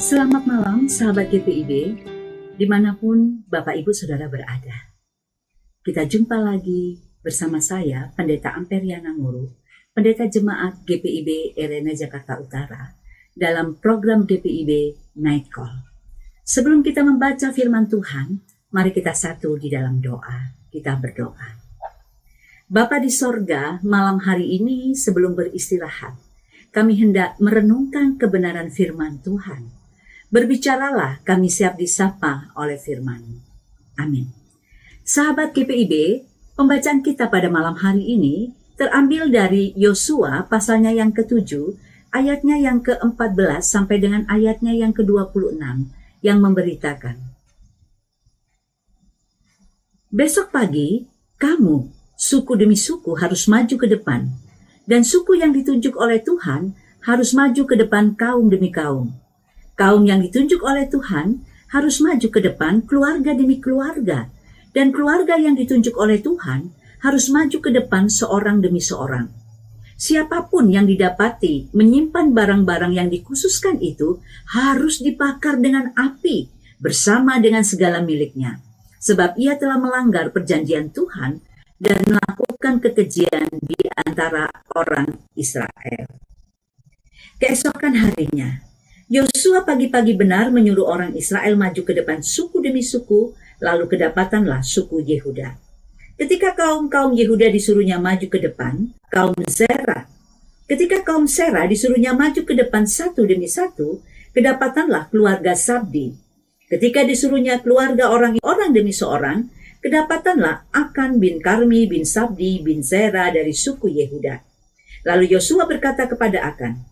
Selamat malam sahabat GPIB, dimanapun Bapak Ibu Saudara berada. Kita jumpa lagi bersama saya, Pendeta Amperiana Nguru, Pendeta Jemaat GPIB Erena Jakarta Utara, dalam program GPIB Night Call. Sebelum kita membaca firman Tuhan, mari kita satu di dalam doa. Kita berdoa. Bapa di sorga, malam hari ini sebelum beristirahat, kami hendak merenungkan kebenaran firman Tuhan. Berbicaralah, kami siap disapa oleh firman. Amin. Sahabat GPIB, pembacaan kita pada malam hari ini terambil dari Yosua pasalnya yang ke-7, ayatnya yang ke-14 sampai dengan ayatnya yang ke-26 yang memberitakan. Besok pagi, kamu, suku demi suku harus maju ke depan, dan suku yang ditunjuk oleh Tuhan harus maju ke depan kaum demi kaum. Kaum yang ditunjuk oleh Tuhan harus maju ke depan keluarga demi keluarga, dan keluarga yang ditunjuk oleh Tuhan harus maju ke depan seorang demi seorang. Siapapun yang didapati menyimpan barang-barang yang dikhususkan itu harus dibakar dengan api bersama dengan segala miliknya, sebab ia telah melanggar perjanjian Tuhan dan melakukan kekejian di antara orang Israel. Keesokan harinya, Yosua pagi-pagi benar menyuruh orang Israel maju ke depan suku demi suku, lalu kedapatanlah suku Yehuda. Ketika kaum Yehuda disuruhnya maju ke depan, ketika kaum Sera disuruhnya maju ke depan satu demi satu, kedapatanlah keluarga Sabdi. Ketika disuruhnya keluarga orang demi seorang, kedapatanlah Akan bin Karmi bin Sabdi bin Zera dari suku Yehuda. Lalu Yosua berkata kepada Akan,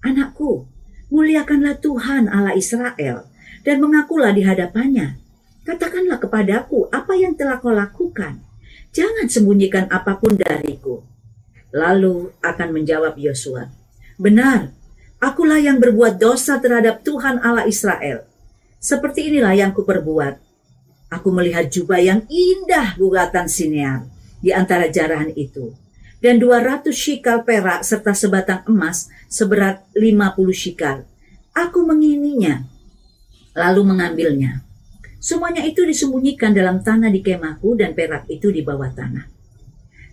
"Anakku, muliakanlah Tuhan Allah Israel dan mengakulah di hadapannya. Katakanlah kepadaku apa yang telah kau lakukan. Jangan sembunyikan apapun dariku." Lalu Akan menjawab Yosua, "Benar, akulah yang berbuat dosa terhadap Tuhan Allah Israel. Seperti inilah yang kuperbuat. Aku melihat jubah yang indah gugatan sinear di antara jarahan itu, dan 200 shikal perak serta sebatang emas seberat 50 shikal. Aku mengininya, lalu mengambilnya. Semuanya itu disembunyikan dalam tanah di kemahku, dan perak itu di bawah tanah."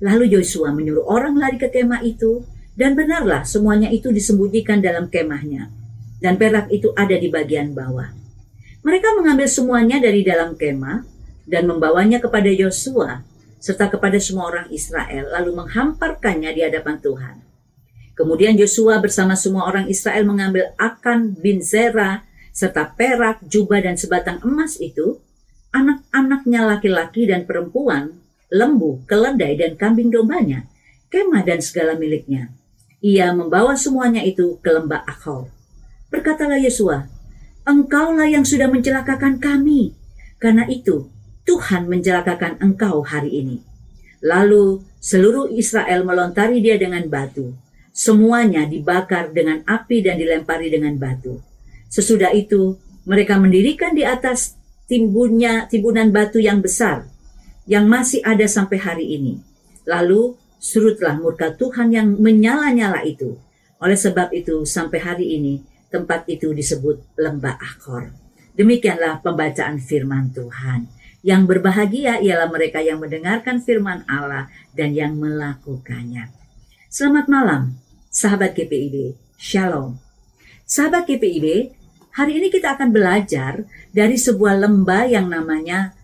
Lalu Yosua menyuruh orang lari ke kemah itu, dan benarlah semuanya itu disembunyikan dalam kemahnya, dan perak itu ada di bagian bawah. Mereka mengambil semuanya dari dalam kemah dan membawanya kepada Yosua serta kepada semua orang Israel, lalu menghamparkannya di hadapan Tuhan. Kemudian Yosua bersama semua orang Israel mengambil Akan bin Zera serta perak, jubah dan sebatang emas itu, anak-anaknya laki-laki dan perempuan, lembu, keledai dan kambing dombanya, kemah dan segala miliknya. Ia membawa semuanya itu ke lembah Akhor. Berkatalah Yosua, "Engkaulah yang sudah mencelakakan kami, karena itu Tuhan mencelakakan engkau hari ini." Lalu seluruh Israel melontari dia dengan batu. Semuanya dibakar dengan api dan dilempari dengan batu. Sesudah itu mereka mendirikan di atas timbunan batu yang besar, yang masih ada sampai hari ini. Lalu surutlah murka Tuhan yang menyala-nyala itu. Oleh sebab itu sampai hari ini tempat itu disebut lembah Akhor. Demikianlah pembacaan firman Tuhan. Yang berbahagia ialah mereka yang mendengarkan firman Allah dan yang melakukannya. Selamat malam, sahabat GPIB. Shalom. Sahabat GPIB, hari ini kita akan belajar dari sebuah lembah yang namanya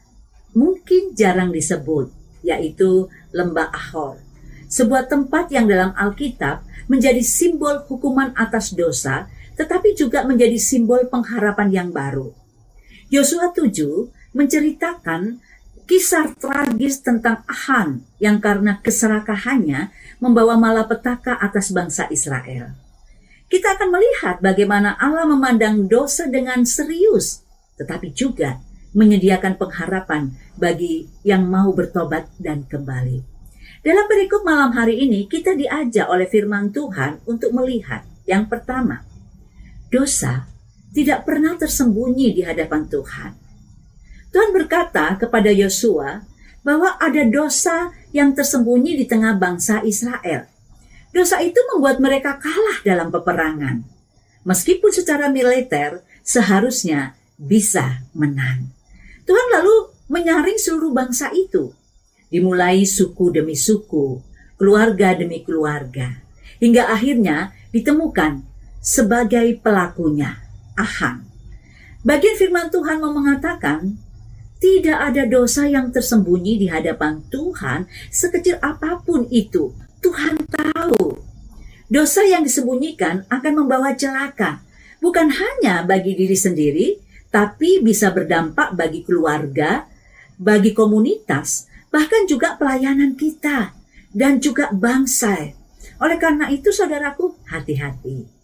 mungkin jarang disebut, yaitu lembah Akhor. Sebuah tempat yang dalam Alkitab menjadi simbol hukuman atas dosa, tetapi juga menjadi simbol pengharapan yang baru. Yosua 7 menceritakan kisah tragis tentang Ahan yang karena keserakahannya membawa malapetaka atas bangsa Israel. Kita akan melihat bagaimana Allah memandang dosa dengan serius, tetapi juga menyediakan pengharapan bagi yang mau bertobat dan kembali. Dalam perikop malam hari ini kita diajak oleh firman Tuhan untuk melihat yang pertama, dosa tidak pernah tersembunyi di hadapan Tuhan. Tuhan berkata kepada Yosua bahwa ada dosa yang tersembunyi di tengah bangsa Israel. Dosa itu membuat mereka kalah dalam peperangan. Meskipun secara militer seharusnya bisa menang. Tuhan lalu menyaring seluruh bangsa itu, dimulai suku demi suku, keluarga demi keluarga, hingga akhirnya ditemukan sebagai pelakunya, Achan. Bagian firman Tuhan mau mengatakan, tidak ada dosa yang tersembunyi di hadapan Tuhan sekecil apapun itu. Tuhan tahu. Dosa yang disembunyikan akan membawa celaka, bukan hanya bagi diri sendiri, tapi bisa berdampak bagi keluarga, bagi komunitas, bahkan juga pelayanan kita, dan juga bangsa. Oleh karena itu, saudaraku, hati-hati.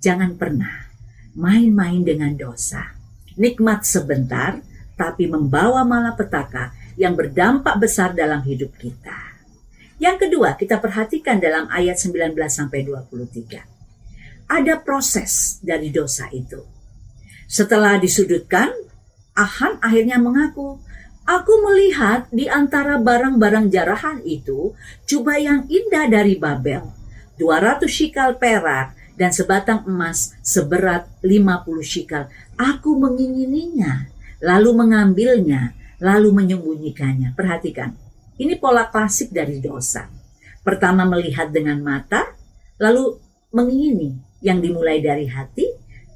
Jangan pernah main-main dengan dosa. Nikmat sebentar, tapi membawa malapetaka yang berdampak besar dalam hidup kita. Yang kedua, kita perhatikan dalam ayat 19-23. Ada proses dari dosa itu. Setelah disudutkan, Achan akhirnya mengaku, aku melihat di antara barang-barang jarahan itu jubah yang indah dari Babel, 200 shikal perak, dan sebatang emas seberat 50 shikal. Aku mengingininya, lalu mengambilnya, lalu menyembunyikannya. Perhatikan. Ini pola klasik dari dosa. Pertama melihat dengan mata, lalu mengingini yang dimulai dari hati,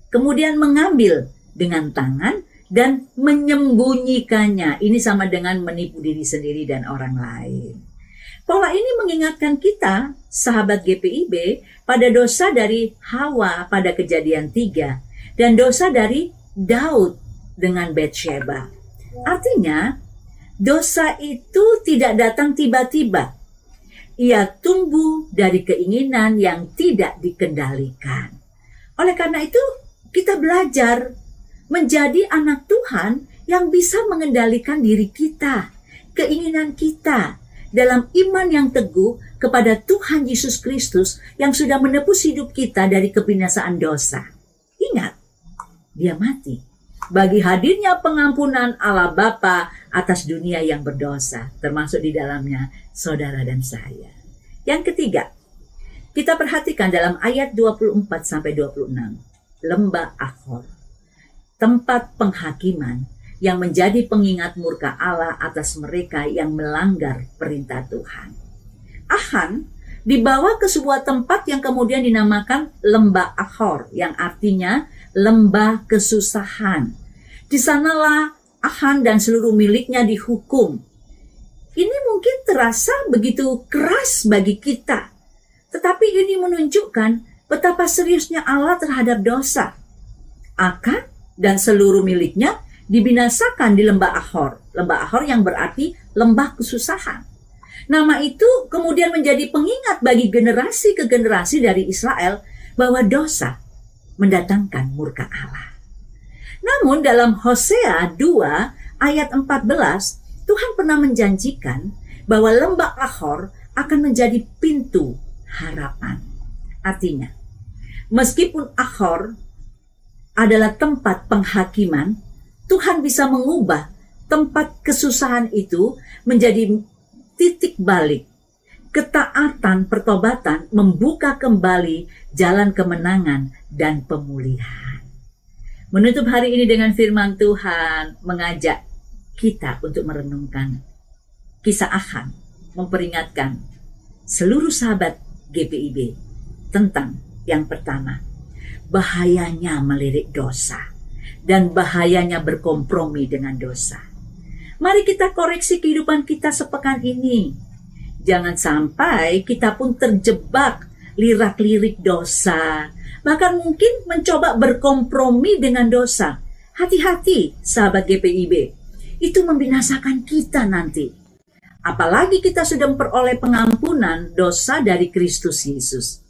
kemudian mengambil dengan tangan dan menyembunyikannya. Ini sama dengan menipu diri sendiri dan orang lain. Pola ini mengingatkan kita, sahabat GPIB, pada dosa dari Hawa pada Kejadian 3 dan dosa dari Daud dengan Batsheba. Artinya, dosa itu tidak datang tiba-tiba. Ia tumbuh dari keinginan yang tidak dikendalikan. Oleh karena itu, kita belajar menjadi anak Tuhan yang bisa mengendalikan diri kita, keinginan kita, dalam iman yang teguh kepada Tuhan Yesus Kristus yang sudah menebus hidup kita dari kebinasaan dosa. Ingat, dia mati bagi hadirnya pengampunan Allah Bapa atas dunia yang berdosa, termasuk di dalamnya saudara dan saya. Yang ketiga, kita perhatikan dalam ayat 24-26, lembah Achor, tempat penghakiman yang menjadi pengingat murka Allah atas mereka yang melanggar perintah Tuhan. Achan dibawa ke sebuah tempat yang kemudian dinamakan lembah Achor, yang artinya lembah kesusahan. Di sanalah Achan dan seluruh miliknya dihukum. Ini mungkin terasa begitu keras bagi kita, tetapi ini menunjukkan betapa seriusnya Allah terhadap dosa. Achan dan seluruh miliknya dibinasakan di lembah Achor. Lembah Achor yang berarti lembah kesusahan. Nama itu kemudian menjadi pengingat bagi generasi ke generasi dari Israel bahwa dosa mendatangkan murka Allah. Namun dalam Hosea 2 ayat 14, Tuhan pernah menjanjikan bahwa lembah Achor akan menjadi pintu harapan. Artinya, meskipun Achor adalah tempat penghakiman, Tuhan bisa mengubah tempat kesusahan itu menjadi titik balik. Ketaatan pertobatan membuka kembali jalan kemenangan dan pemulihan. Menutup hari ini dengan firman Tuhan mengajak kita untuk merenungkan kisah Achan, memperingatkan seluruh sahabat GPIB tentang yang pertama, bahayanya melirik dosa dan bahayanya berkompromi dengan dosa. Mari kita koreksi kehidupan kita sepekan ini. Jangan sampai kita pun terjebak lirak-lirik dosa, bahkan mungkin mencoba berkompromi dengan dosa. Hati-hati sahabat GPIB, itu membinasakan kita nanti. Apalagi kita sudah memperoleh pengampunan dosa dari Kristus Yesus.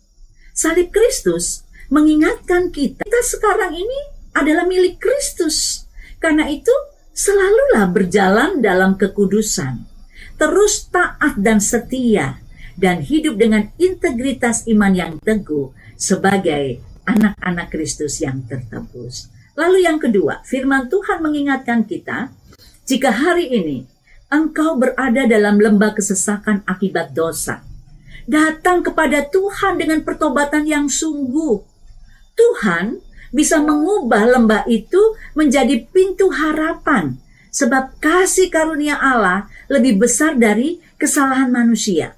Salib Kristus mengingatkan kita sekarang ini adalah milik Kristus. Karena itu selalulah berjalan dalam kekudusan, terus taat dan setia, dan hidup dengan integritas iman yang teguh sebagai anak-anak Kristus yang tertebus. Lalu yang kedua, firman Tuhan mengingatkan kita, jika hari ini engkau berada dalam lembah kesesakan akibat dosa, datang kepada Tuhan dengan pertobatan yang sungguh. Tuhan bisa mengubah lembah itu menjadi pintu harapan. Sebab kasih karunia Allah lebih besar dari kesalahan manusia.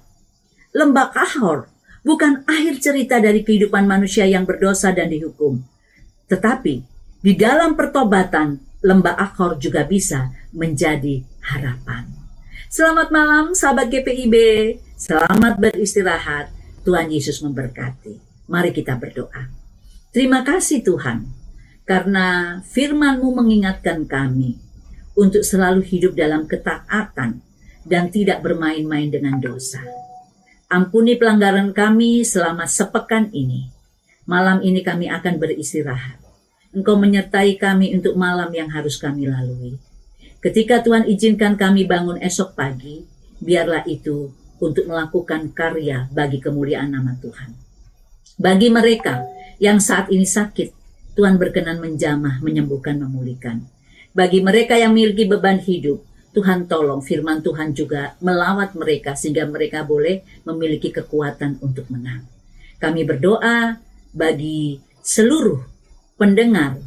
Lembah Kahor bukan akhir cerita dari kehidupan manusia yang berdosa dan dihukum. Tetapi di dalam pertobatan, lembah Kahor juga bisa menjadi harapan. Selamat malam sahabat GPIB, selamat beristirahat. Tuhan Yesus memberkati. Mari kita berdoa. Terima kasih Tuhan, karena firman-Mu mengingatkan kami untuk selalu hidup dalam ketaatan dan tidak bermain-main dengan dosa. Ampuni pelanggaran kami selama sepekan ini. Malam ini kami akan beristirahat. Engkau menyertai kami untuk malam yang harus kami lalui. Ketika Tuhan izinkan kami bangun esok pagi, biarlah itu untuk melakukan karya bagi kemuliaan nama Tuhan. Bagi mereka yang saat ini sakit, Tuhan berkenan menjamah, menyembuhkan, memulihkan. Bagi mereka yang memiliki beban hidup, Tuhan tolong firman Tuhan juga melawat mereka sehingga mereka boleh memiliki kekuatan untuk menang. Kami berdoa bagi seluruh pendengar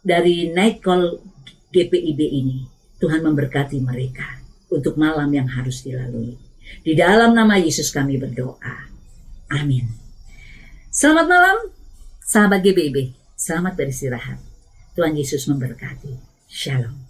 dari Night Call GPIB ini. Tuhan memberkati mereka untuk malam yang harus dilalui. Di dalam nama Yesus kami berdoa. Amin. Selamat malam, sahabat GPIB. Selamat beristirahat. Tuhan Yesus memberkati. Shalom.